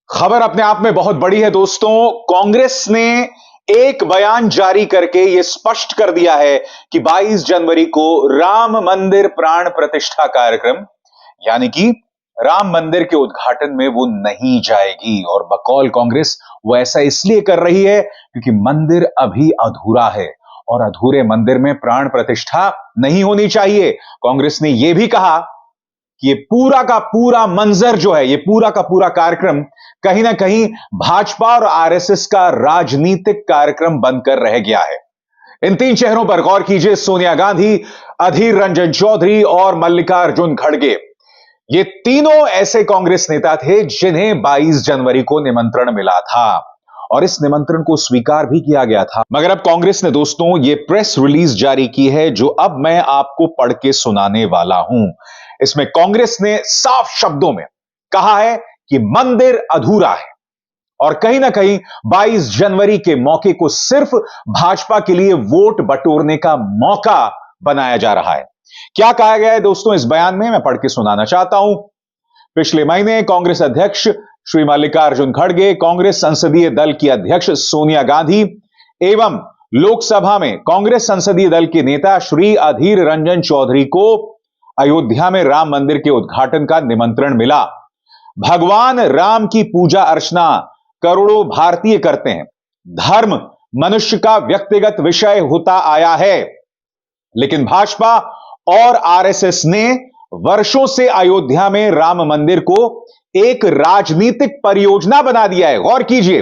खबर अपने आप में बहुत बड़ी है दोस्तों। कांग्रेस ने एक बयान जारी करके यह स्पष्ट कर दिया है कि 22 जनवरी को राम मंदिर प्राण प्रतिष्ठा कार्यक्रम यानी कि राम मंदिर के उद्घाटन में वो नहीं जाएगी। और बकौल कांग्रेस वो ऐसा इसलिए कर रही है क्योंकि मंदिर अभी अधूरा है और अधूरे मंदिर में प्राण प्रतिष्ठा नहीं होनी चाहिए। कांग्रेस ने यह भी कहा कि ये पूरा का पूरा मंजर जो है, ये पूरा का पूरा कार्यक्रम कहीं ना कहीं भाजपा और आरएसएस का राजनीतिक कार्यक्रम बनकर रह गया है। इन तीन चेहरों पर गौर कीजिए, सोनिया गांधी, अधीर रंजन चौधरी और मल्लिकार्जुन खड़गे। ये तीनों ऐसे कांग्रेस नेता थे जिन्हें 22 जनवरी को निमंत्रण मिला था और इस निमंत्रण को स्वीकार भी किया गया था। मगर अब कांग्रेस ने दोस्तों ये प्रेस रिलीज जारी की है जो अब मैं आपको पढ़ के सुनाने वाला हूं। इसमें कांग्रेस ने साफ शब्दों में कहा है कि मंदिर अधूरा है और कहीं ना कहीं 22 जनवरी के मौके को सिर्फ भाजपा के लिए वोट बटोरने का मौका बनाया जा रहा है। क्या कहा गया है दोस्तों इस बयान में, मैं पढ़ के सुनाना चाहता हूं। पिछले महीने कांग्रेस अध्यक्ष श्री मल्लिकार्जुन खड़गे, कांग्रेस संसदीय दल की अध्यक्ष सोनिया गांधी एवं लोकसभा में कांग्रेस संसदीय दल के नेता श्री अधीर रंजन चौधरी को अयोध्या में राम मंदिर के उद्घाटन का निमंत्रण मिला। भगवान राम की पूजा अर्चना करोड़ों भारतीय करते हैं। धर्म मनुष्य का व्यक्तिगत विषय होता आया है, लेकिन भाजपा और आरएसएस ने वर्षों से अयोध्या में राम मंदिर को एक राजनीतिक परियोजना बना दिया है। गौर कीजिए,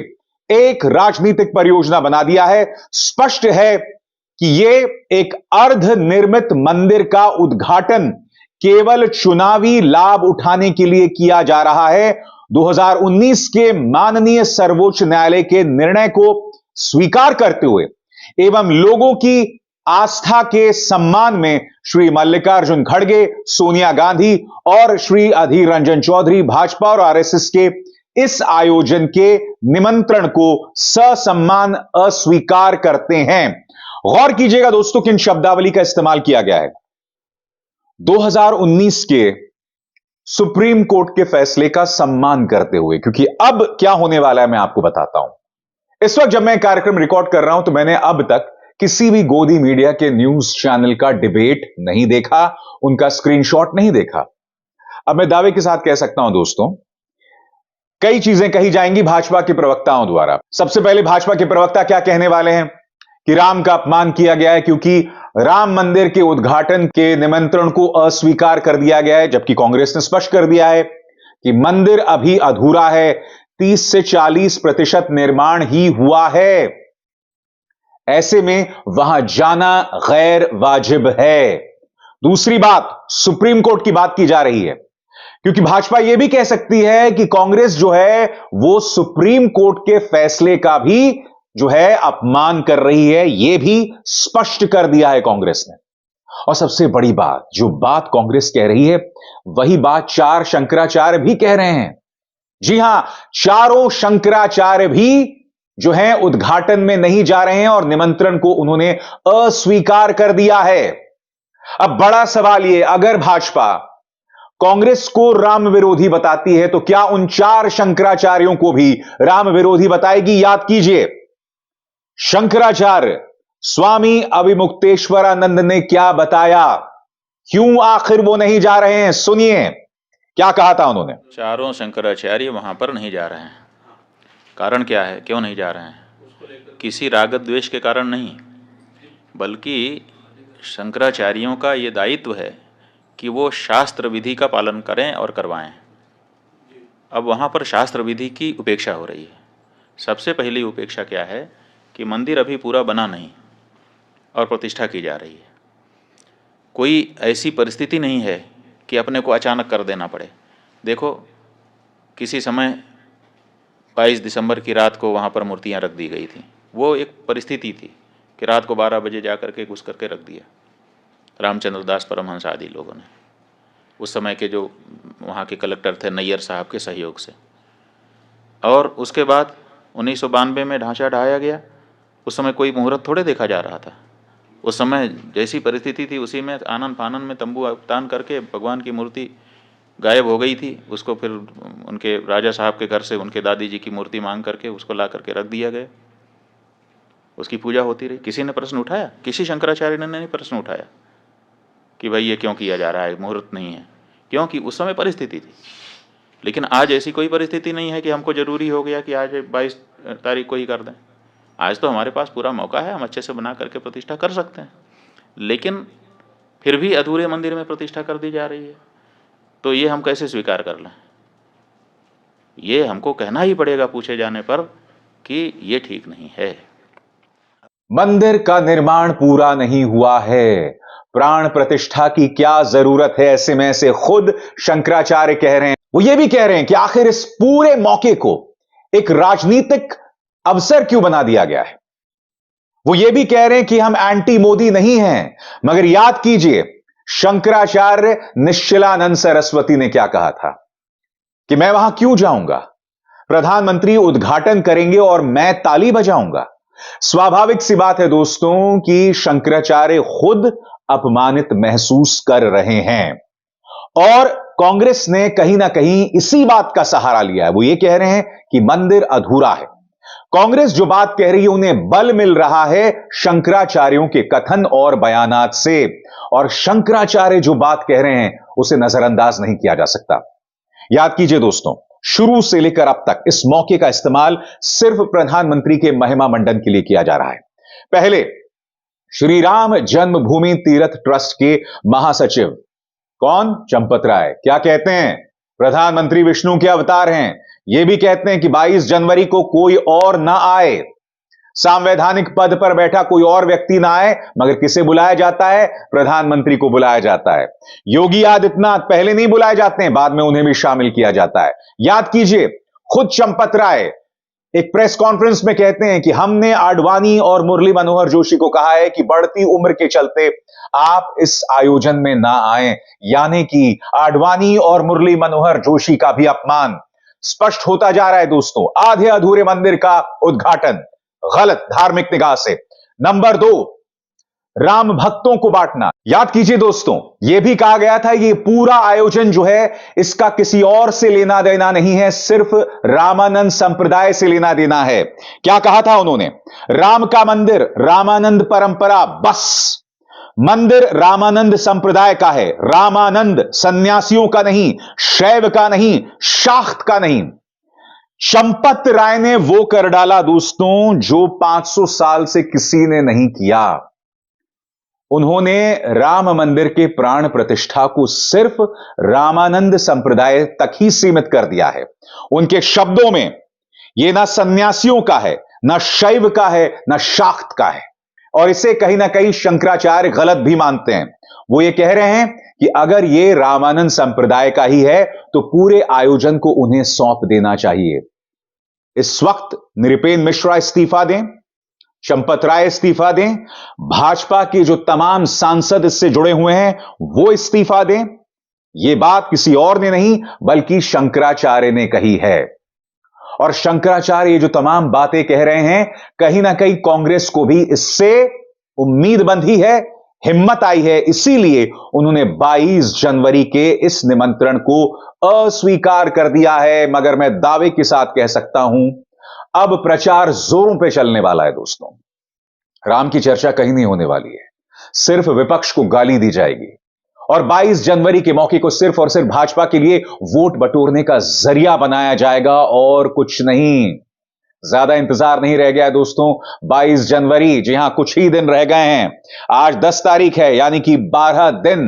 एक राजनीतिक परियोजना बना दिया है। स्पष्ट है कि यह एक अर्ध निर्मित मंदिर का उद्घाटन केवल चुनावी लाभ उठाने के लिए किया जा रहा है। 2019 के माननीय सर्वोच्च न्यायालय के निर्णय को स्वीकार करते हुए एवं लोगों की आस्था के सम्मान में श्री मल्लिकार्जुन खड़गे, सोनिया गांधी और श्री अधीर रंजन चौधरी भाजपा और आरएसएस के इस आयोजन के निमंत्रण को ससम्मान अस्वीकार करते हैं। गौर कीजिएगा दोस्तों किन शब्दावली का इस्तेमाल किया गया है। 2019 के सुप्रीम कोर्ट के फैसले का सम्मान करते हुए, क्योंकि अब क्या होने वाला है मैं आपको बताता हूं। इस वक्त जब मैं कार्यक्रम रिकॉर्ड कर रहा हूं तो मैंने अब तक किसी भी गोदी मीडिया के न्यूज चैनल का डिबेट नहीं देखा, उनका स्क्रीनशॉट नहीं देखा। अब मैं दावे के साथ कह सकता हूं दोस्तों, कई चीजें कही जाएंगी भाजपा के प्रवक्ताओं द्वारा। सबसे पहले भाजपा के प्रवक्ता क्या कहने वाले हैं कि राम का अपमान किया गया है क्योंकि राम मंदिर के उद्घाटन के निमंत्रण को अस्वीकार कर दिया गया है, जबकि कांग्रेस ने स्पष्ट कर दिया है कि मंदिर अभी अधूरा है, 30 से 40% निर्माण ही हुआ है। ऐसे में वहां जाना गैर वाजिब है। दूसरी बात, सुप्रीम कोर्ट की बात की जा रही है क्योंकि भाजपा यह भी कह सकती है कि कांग्रेस जो है वो सुप्रीम कोर्ट के फैसले का भी जो है अपमान कर रही है। यह भी स्पष्ट कर दिया है कांग्रेस ने। और सबसे बड़ी बात, जो बात कांग्रेस कह रही है वही बात चार शंकराचार्य भी कह रहे हैं। जी हां, चारों शंकराचार्य भी जो है उद्घाटन में नहीं जा रहे हैं और निमंत्रण को उन्होंने अस्वीकार कर दिया है। अब बड़ा सवाल यह, अगर भाजपा कांग्रेस को राम विरोधी बताती है तो क्या उन चार शंकराचार्यों को भी राम विरोधी बताएगी? याद कीजिए, शंकराचार्य स्वामी अविमुक्तेश्वरानंद ने क्या बताया, क्यों आखिर वो नहीं जा रहे हैं? सुनिए क्या कहा था उन्होंने। चारों शंकराचार्य वहां पर नहीं जा रहे हैं। कारण क्या है, क्यों नहीं जा रहे हैं? किसी राग द्वेष के कारण नहीं, बल्कि शंकराचार्यों का ये दायित्व है कि वो शास्त्र विधि का पालन करें और करवाएं। अब वहाँ पर शास्त्र विधि की उपेक्षा हो रही है। सबसे पहली उपेक्षा क्या है कि मंदिर अभी पूरा बना नहीं और प्रतिष्ठा की जा रही है। कोई ऐसी परिस्थिति नहीं है कि अपने को अचानक कर देना पड़े। देखो, किसी समय 22 दिसंबर की रात को वहाँ पर मूर्तियाँ रख दी गई थी। वो एक परिस्थिति थी कि रात को 12 बजे जा करके घुस करके रख दिया रामचंद्र दास परमहंस आदि लोगों ने, उस समय के जो वहाँ के कलेक्टर थे नैयर साहब के सहयोग से। और उसके बाद 1992 में ढांचा ढाया गया। उस समय कोई मुहूर्त थोड़े देखा जा रहा था। उस समय जैसी परिस्थिति थी उसी में आनन फानन में तंबू तान करके भगवान की मूर्ति गायब हो गई थी, उसको फिर उनके राजा साहब के घर से उनके दादी जी की मूर्ति मांग करके उसको ला करके रख दिया गया, उसकी पूजा होती रही। किसी ने प्रश्न उठाया? किसी शंकराचार्य ने नहीं प्रश्न उठाया कि भाई ये क्यों किया जा रहा है, मुहूर्त नहीं है, क्योंकि उस समय परिस्थिति थी। लेकिन आज ऐसी कोई परिस्थिति नहीं है कि हमको जरूरी हो गया कि आज 22 तारीख को ही कर दें। आज तो हमारे पास पूरा मौका है, हम अच्छे से बना करके प्रतिष्ठा कर सकते हैं, लेकिन फिर भी अधूरे मंदिर में प्रतिष्ठा कर दी जा रही है, तो ये हम कैसे स्वीकार कर लें? ये हमको कहना ही पड़ेगा पूछे जाने पर कि ये ठीक नहीं है। मंदिर का निर्माण पूरा नहीं हुआ है, प्राण प्रतिष्ठा की क्या जरूरत है? ऐसे में से खुद शंकराचार्य कह रहे हैं, वो ये भी कह रहे हैं कि आखिर इस पूरे मौके को एक राजनीतिक अवसर क्यों बना दिया गया है। वो ये भी कह रहे हैं कि हम एंटी मोदी नहीं हैं, मगर याद कीजिए शंकराचार्य निश्चलानंद सरस्वती ने क्या कहा था कि मैं वहां क्यों जाऊंगा, प्रधानमंत्री उद्घाटन करेंगे और मैं ताली बजाऊंगा। स्वाभाविक सी बात है दोस्तों कि शंकराचार्य खुद अपमानित महसूस कर रहे हैं और कांग्रेस ने कहीं ना कहीं इसी बात का सहारा लिया है। वो ये कह रहे हैं कि मंदिर अधूरा है। कांग्रेस जो बात कह रही है उन्हें बल मिल रहा है शंकराचार्यों के कथन और बयानात से, और शंकराचार्य जो बात कह रहे हैं उसे नजरअंदाज नहीं किया जा सकता। याद कीजिए दोस्तों, शुरू से लेकर अब तक इस मौके का इस्तेमाल सिर्फ प्रधानमंत्री के महिमा मंडन के लिए किया जा रहा है। पहले श्री राम जन्मभूमि तीर्थ ट्रस्ट के महासचिव कौन, चंपत राय, क्या कहते हैं? प्रधानमंत्री विष्णु के अवतार हैं। यह भी कहते हैं कि 22 जनवरी को कोई और ना आए, संवैधानिक पद पर बैठा कोई और व्यक्ति ना आए, मगर किसे बुलाया जाता है? प्रधानमंत्री को बुलाया जाता है। योगी आदित्यनाथ पहले नहीं बुलाए जाते हैं, बाद में उन्हें भी शामिल किया जाता है। याद कीजिए, खुद चंपत राय एक प्रेस कॉन्फ्रेंस में कहते हैं कि हमने आडवाणी और मुरली मनोहर जोशी को कहा है कि बढ़ती उम्र के चलते आप इस आयोजन में ना आए, यानी कि आडवाणी और मुरली मनोहर जोशी का भी अपमान स्पष्ट होता जा रहा है दोस्तों। आधे अधूरे मंदिर का उद्घाटन गलत धार्मिक निगाह से। नंबर 2, राम भक्तों को बांटना। याद कीजिए दोस्तों, यह भी कहा गया था ये पूरा आयोजन जो है इसका किसी और से लेना देना नहीं है, सिर्फ रामानंद संप्रदाय से लेना देना है। क्या कहा था उन्होंने? राम का मंदिर, रामानंद परंपरा, बस मंदिर रामानंद संप्रदाय का है, रामानंद सन्यासियों का नहीं, शैव का नहीं, शाक्त का नहीं। चंपत राय ने वो कर डाला दोस्तों जो 500 साल से किसी ने नहीं किया। उन्होंने राम मंदिर के प्राण प्रतिष्ठा को सिर्फ रामानंद संप्रदाय तक ही सीमित कर दिया है। उनके शब्दों में यह ना सन्यासियों का है, ना शैव का है, ना शाक्त का है, और इसे कहीं ना कहीं शंकराचार्य गलत भी मानते हैं। वो ये कह रहे हैं कि अगर ये रामानंद संप्रदाय का ही है तो पूरे आयोजन को उन्हें सौंप देना चाहिए। इस वक्त नृपेंद्र मिश्रा इस्तीफा दें, चंपत राय इस्तीफा दें, भाजपा के जो तमाम सांसद इससे जुड़े हुए हैं वो इस्तीफा दें। यह बात किसी और ने नहीं बल्कि शंकराचार्य ने कही है। और शंकराचार्य ये जो तमाम बातें कह रहे हैं, कहीं ना कहीं कांग्रेस को भी इससे उम्मीद बंधी है, हिम्मत आई है, इसीलिए उन्होंने 22 जनवरी के इस निमंत्रण को अस्वीकार कर दिया है। मगर मैं दावे के साथ कह सकता हूं अब प्रचार जोरों पे चलने वाला है दोस्तों। राम की चर्चा कहीं नहीं होने वाली है, सिर्फ विपक्ष को गाली दी जाएगी और 22 जनवरी के मौके को सिर्फ और सिर्फ भाजपा के लिए वोट बटोरने का जरिया बनाया जाएगा और कुछ नहीं। ज्यादा इंतजार नहीं रह गया दोस्तों। 22 जनवरी, जी हां, कुछ ही दिन रह गए हैं। आज 10 तारीख है, यानी कि 12 दिन।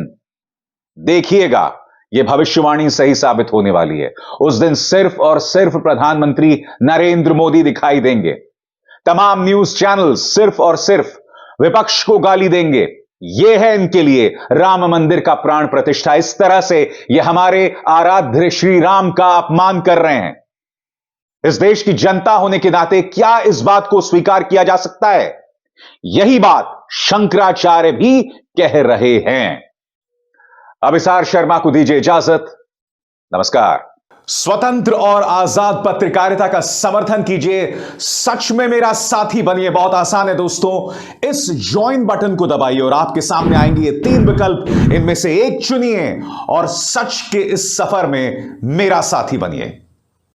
देखिएगा, यह भविष्यवाणी सही साबित होने वाली है। उस दिन सिर्फ और सिर्फ प्रधानमंत्री नरेंद्र मोदी दिखाई देंगे। तमाम न्यूज चैनल सिर्फ और सिर्फ विपक्ष को गाली देंगे। यह है इनके लिए राम मंदिर का प्राण प्रतिष्ठा। इस तरह से यह हमारे आराध्य श्री राम का अपमान कर रहे हैं। इस देश की जनता होने के नाते क्या इस बात को स्वीकार किया जा सकता है? यही बात शंकराचार्य भी कह रहे हैं। अभिसार शर्मा को दीजिए इजाजत। नमस्कार। स्वतंत्र और आजाद पत्रकारिता का समर्थन कीजिए, सच में मेरा साथी बनिए। बहुत आसान है दोस्तों, इस ज्वाइन बटन को दबाइए और आपके सामने आएंगे ये 3 विकल्प, इनमें से एक चुनिए और सच के इस सफर में मेरा साथी बनिए।